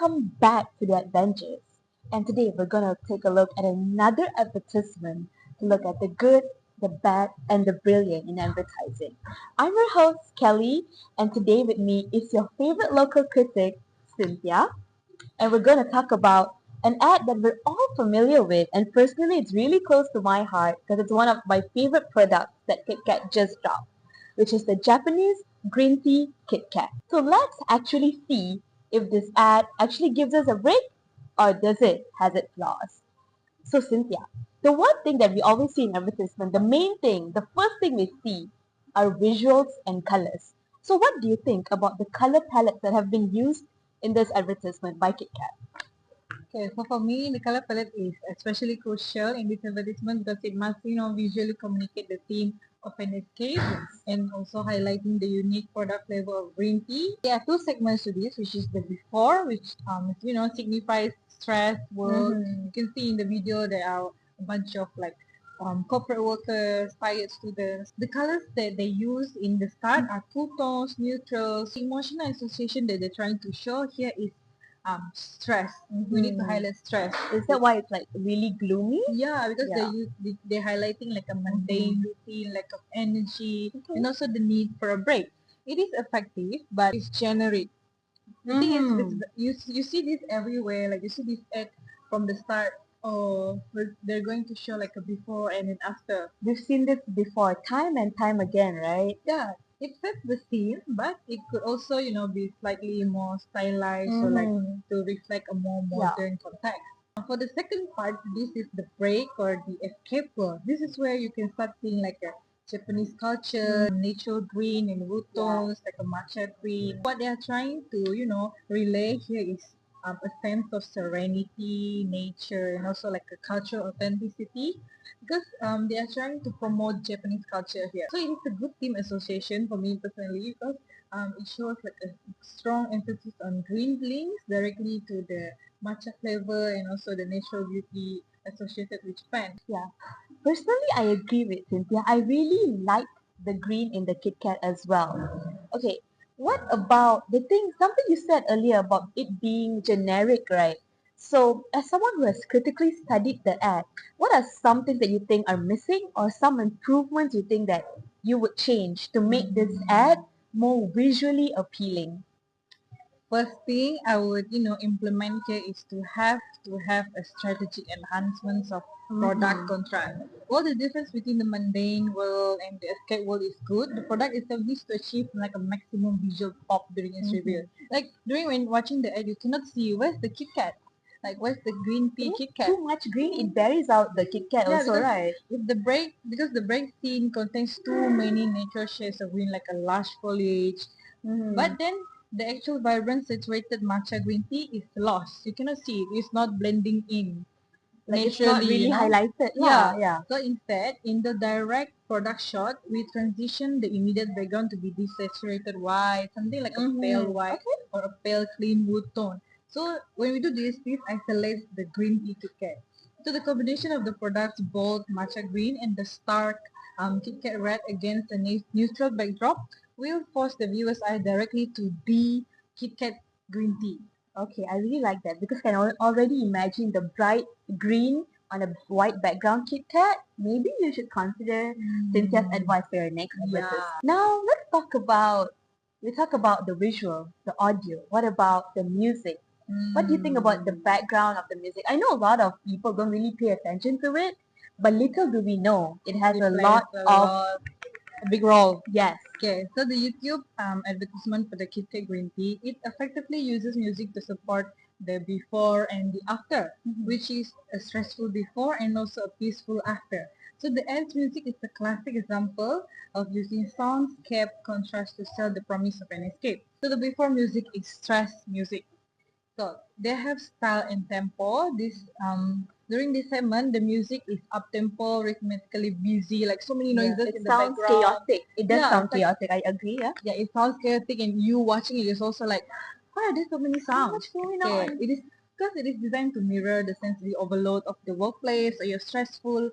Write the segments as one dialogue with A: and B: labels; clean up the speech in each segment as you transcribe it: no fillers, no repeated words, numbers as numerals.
A: Welcome back to the Ad-Vengers. And today we're gonna take a look at another advertisement to look at the good, the bad, and the brilliant in advertising. I'm your host, Kelly, and today with me is your favorite local critic, Cynthia. And we're gonna talk about an ad that we're all familiar with, and personally it's really close to my heart because it's one of my favorite products that KitKat just dropped, which is the Japanese Green Tea KitKat. So let's actually see if this ad actually gives us a break or does it has its flaws. So Cynthia, the one thing that we always see in advertisement, the main thing, the first thing we see are visuals and colors. So what do you think about the color palettes that have been used in this advertisement by KitKat?
B: Okay, so for me, the color palette is especially crucial in this advertisement because it must, visually communicate the theme of an escape and also highlighting the unique product flavor of green tea. There are two segments to this, which is the before, which signifies stress, work. You can see in the video there are a bunch of corporate workers, tired students. The colors that they use in the start are cool tones, neutrals. The emotional association that they're trying to show here is stress. We need to highlight stress.
A: Is that why it's like really gloomy?
B: Yeah, because
A: Yeah.
B: they're highlighting like a mundane routine, lack of energy, and also the need for a break. It is effective, but it's generic. The thing is, you see this everywhere. Like you see this ad from the start. Oh, they're going to show like a before and an after.
A: We've seen this before, time and time again, right?
B: Yeah, it fits the scene, but it could also, be slightly more stylized or like to reflect a more modern context. For the second part, this is the break or the escape world. This is where you can start seeing like a Japanese culture, natural green and wood tones, like a matcha green. What they are trying to, relay here is a sense of serenity, nature, and also like a cultural authenticity because they are trying to promote Japanese culture here. So it is a good team association for me personally because it shows like a strong emphasis on green links directly to the matcha flavor and also the natural beauty associated with Japan.
A: Yeah. Personally, I agree with Cynthia. I really like the green in the Kit Kat as well. Okay, what about the thing, something you said earlier about it being generic, right? So, as someone who has critically studied the ad, what are some things that you think are missing or some improvements you think that you would change to make this ad more visually appealing?
B: First thing I would, implement here is to have a strategic enhancements of product contrast. All the difference between the mundane world and the escape world is good. The product itself needs to achieve like a maximum visual pop during its review. Like during when watching the ad, you cannot see where's the Kit Kat, like where's the green tea Kit Kat.
A: Too much green, it buries out the Kit Kat
B: Yeah,
A: also,
B: because
A: right?
B: if the break scene contains too many natural shades of green like a lush foliage, but then the actual vibrant saturated matcha green tea is lost. You cannot see it. It's not blending in
A: Like it's not
B: naturally,
A: really highlighted
B: Yeah.
A: lah, yeah.
B: So instead, in the direct product shot, we transition the immediate background to be desaturated white, something like a pale white or a pale clean wood tone. So when we do this isolates the green tea Kit Kat. So the combination of the product's bold matcha green and the stark Kit Kat red against the neutral backdrop will force the viewer's eye directly to the Kit Kat green tea.
A: Okay, I really like that because I can already imagine the bright green on a white background Kit Kat. Maybe you should consider Cynthia's advice for your next advertisement.
B: Yeah.
A: Now we talk about the visual, the audio. What about the music? What do you think about the background of the music? I know a lot of people don't really pay attention to it, but little do we know it has
B: It
A: a
B: plays
A: lot
B: a
A: of
B: lot, a big role.
A: yes.
B: Okay, so the YouTube advertisement for the KitKat Green Tea, it effectively uses music to support the before and the after, which is a stressful before and also a peaceful after. So the end's music is a classic example of using soundscape contrast to sell the promise of an escape. So the before music is stress music. So they have style and tempo. This during this segment, the music is up tempo, rhythmically busy, like so many noises
A: It
B: in the
A: sounds
B: background.
A: chaotic. It does
B: Yeah,
A: sound
B: it's like
A: chaotic. I agree. Yeah.
B: yeah, it sounds chaotic, and you watching it is also like, why are there so many sounds?
A: What's going
B: Okay,
A: on?
B: it is because it is designed to mirror the sensory overload of the workplace or your stressful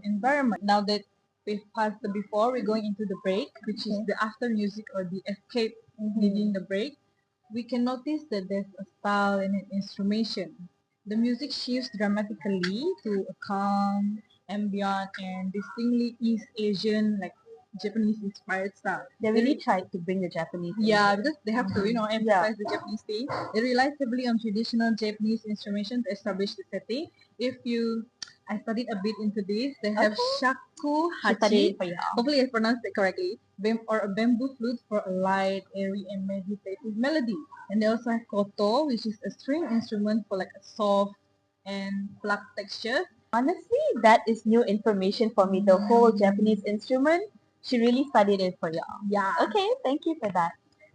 B: environment. Now that we've passed the before, we're going into the break, which is the after music or the escape leading the break. we can notice that there's a style and an instrumentation. The music shifts dramatically to a calm, ambient, and distinctly East Asian, like Japanese inspired style.
A: They really tried to bring the Japanese in.
B: Yeah, because they have to, emphasize the Japanese thing. They relies heavily on traditional Japanese instruments to establish the setting. If you, I studied a bit into this. They have
A: She studied
B: shakuhachi.
A: it for you.
B: Hopefully, I pronounced it correctly. Or a bamboo flute for a light, airy, and meditative melody. And they also have koto, which is a string instrument for like a soft and plucked texture.
A: Honestly, that is new information for me. The whole Japanese instrument, she really studied it for y'all.
B: Yeah.
A: Okay, thank you for that.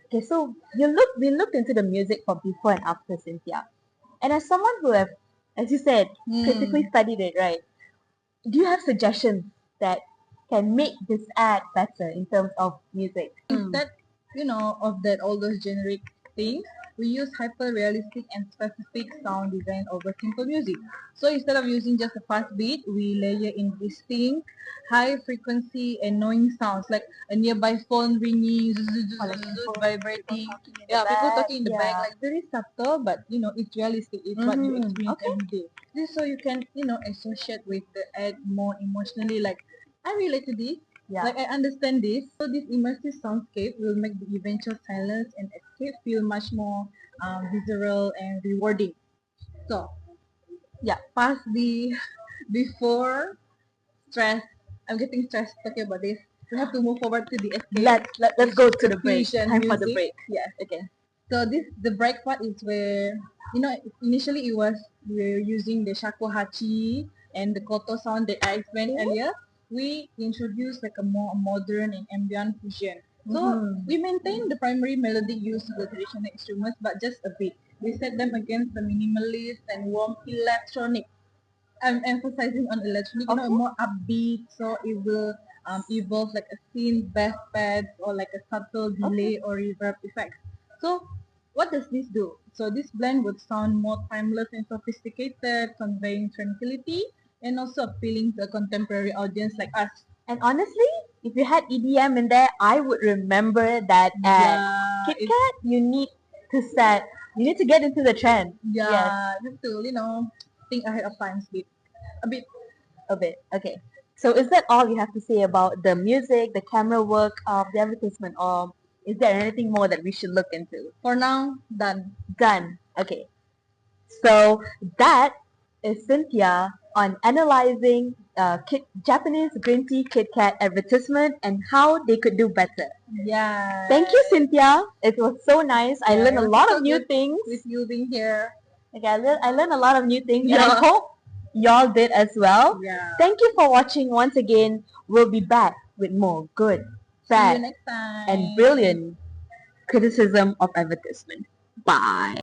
A: Okay, so we looked into the music for before and after, Cynthia. And as someone who have, as you said, critically studied it, right? Do you have suggestions that can make this ad better in terms of music?
B: Instead, of that all those generic things, we use hyper-realistic and specific sound design over simple music. So instead of using just a fast beat, we layer in distinct, high frequency, annoying sounds like a nearby phone ringing, vibrating. Yeah, people talking in the back, like very subtle, but it's realistic. It's what you experience every day. This is so you can, associate with the ad more emotionally. Like, I relate to this.
A: Yeah.
B: Like I understand this. So this immersive soundscape will make the eventual silence and escape feel much more visceral and rewarding. So
A: Yeah.
B: past the before stress. I'm getting stressed talking about this. We have to move forward to the escape.
A: Let's go to the break.
B: Fusion
A: Time for the
B: music.
A: break.
B: Yes. Okay. So the break part is where initially it was we're using the shakuhachi and the koto sound that I explained earlier. We introduced like a more modern and ambient fusion. So we maintain the primary melody used in the traditional instruments, but just a bit. We set them against the minimalist and warm electronic. I'm emphasizing on electronic, more upbeat, so it will evolve like a synth, bass pads, or like a subtle delay or reverb effect. So, what does this do? So, this blend would sound more timeless and sophisticated, conveying tranquility and also appealing to a contemporary audience like us.
A: And honestly, if you had EDM in there, I would remember that ad. KitKat, you need to get into the trend.
B: Yeah, you have to, think ahead of time a bit.
A: A bit. Okay. So is that all you have to say about the music, the camera work of the advertisement, or is there anything more that we should look into?
B: For now, done.
A: Done. Okay. So that is Cynthia on analyzing Japanese green tea KitKat advertisement and how they could do better.
B: Yeah.
A: Thank you, Cynthia. It was so nice. I learned a lot of new things.
B: With you being here.
A: Okay, I learned a lot of new things, and I hope y'all did as well.
B: Yeah.
A: Thank you for watching once again. We'll be back with more good,
B: See you
A: bad,
B: next time.
A: and brilliant criticism of advertisement. Bye.